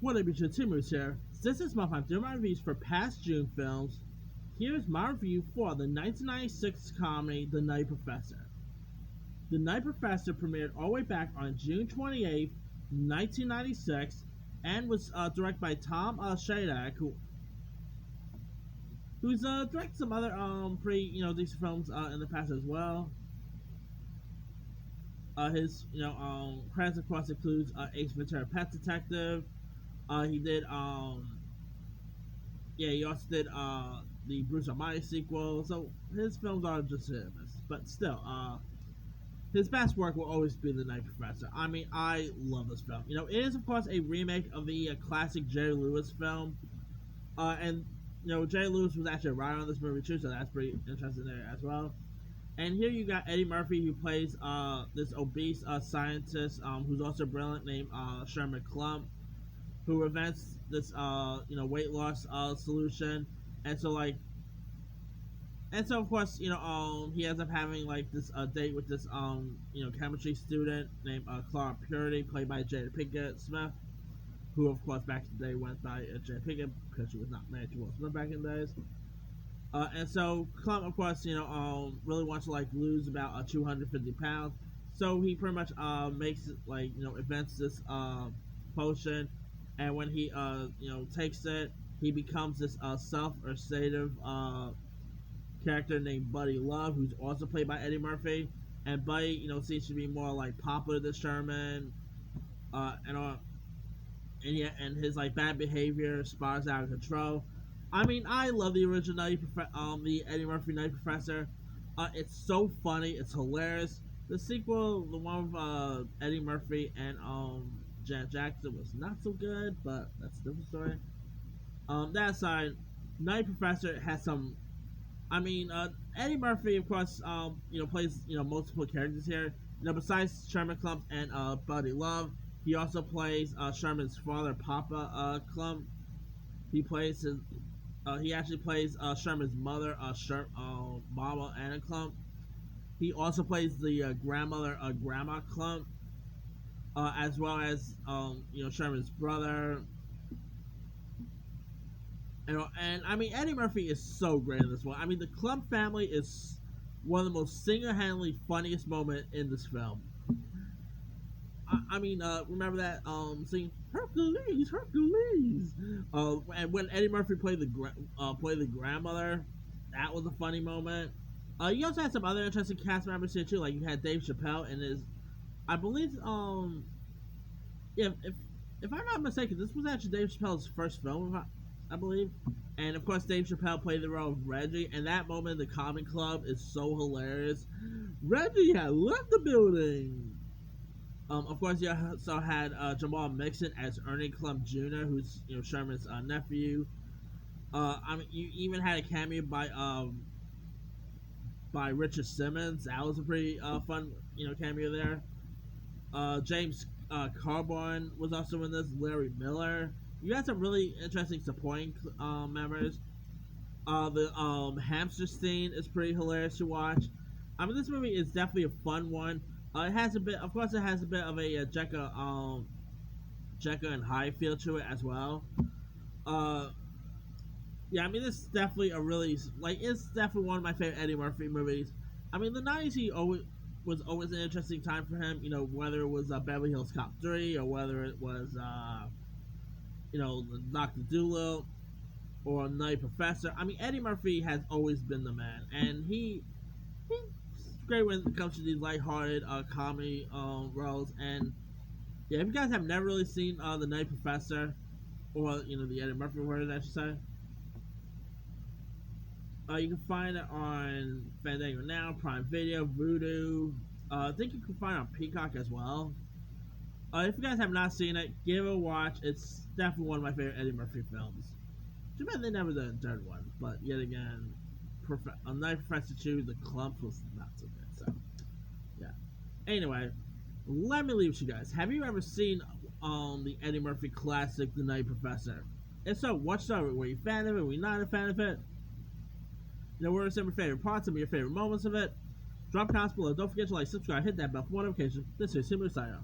What up, your Timus here. Since this month I'm doing my reviews for past June films, here's my review for the 1996 comedy The Nutty Professor. The Nutty Professor premiered all the way back on June 28th, 1996, and was directed by Tom Shadak, who's directed some other pretty decent films in the past as well. His credits of course includes Ace Ventura: Pet Detective. He did he also did the Bruce Almighty sequel. So his films are just hit or miss. But still, his best work will always be The Nutty Professor. I mean, I love this film. It is of course a remake of the classic Jerry Lewis film. And Jerry Lewis was actually a writer on this movie too, so that's pretty interesting there as well. And here you got Eddie Murphy, who plays this obese scientist who's also brilliant, named Sherman Klump, who invents this weight loss solution. And so of course he ends up having like this date with this chemistry student named Clara Purity, played by Jada Pinkett Smith, who of course back in the day went by Jada Pinkett because she was not married to Will Smith back in the days. And so Clump, of course, really wants to like lose about 250 pounds. So he pretty much makes it like invents this potion, and when he takes it, he becomes this self-assertive character named Buddy Love, who's also played by Eddie Murphy. And Buddy, seems to be more like popular than Sherman, and his like bad behavior spirals out of control. I mean, I love the original the Eddie Murphy Nutty Professor. It's so funny, it's hilarious. The sequel, the one with Eddie Murphy and Janet Jackson, was not so good, but that's a different story. That aside, Nutty Professor has some. I mean, Eddie Murphy, of course, plays multiple characters here. Besides Sherman Klump and Buddy Love, he also plays Sherman's father, Papa Klump. He plays his. He actually plays Sherman's mother, Mama Anna Klump. He also plays the grandmother, Grandma Klump, as well as Sherman's brother. And I mean, Eddie Murphy is so great in this one. I mean, the Klump family is one of the most single-handedly funniest moment in this film. I mean, remember that scene, Hercules, Hercules. And when Eddie Murphy played the grandmother, that was a funny moment. You also had some other interesting cast members here too. Like you had Dave Chappelle and his, I believe, if I'm not mistaken, this was actually Dave Chappelle's first film, I believe. And of course, Dave Chappelle played the role of Reggie. And that moment in the Comedy Club is so hilarious. Reggie had left the building. Of course, you also had Jamal Mixon as Ernie Klump Jr., who's Sherman's nephew. I mean, you even had a cameo by Richard Simmons. That was a pretty fun cameo there. James Carbone was also in this. Larry Miller. You had some really interesting supporting members. The hamster scene is pretty hilarious to watch. I mean, this movie is definitely a fun one. It has a bit, of course, it has a bit of a Jekyll and Hyde feel to it as well. Yeah, I mean, this is definitely it's definitely one of my favorite Eddie Murphy movies. I mean, the '90s was always an interesting time for him. Whether it was Beverly Hills Cop 3 or whether it was Dr. Dolittle or Nutty Professor. I mean, Eddie Murphy has always been the man, and he's great when it comes to these lighthearted comedy roles. And yeah, if you guys have never really seen The Nutty Professor, or the Eddie Murphy version, I should say, you can find it on Fandango Now, Prime Video, Vudu. I think you can find it on Peacock as well. If you guys have not seen it, give it a watch. It's definitely one of my favorite Eddie Murphy films. Too bad they never did a third one, but yet again, Nutty Professor 2, the Klump was not so good. So, yeah. Anyway, let me leave with you guys. Have you ever seen the Eddie Murphy classic, The Nutty Professor? If so, what's up? Were you a fan of it? Were you not a fan of it? What are some of your favorite parts? Some of your favorite moments of it? Drop comments below. Don't forget to like, subscribe, hit that bell for more notifications. This is Simmer Sign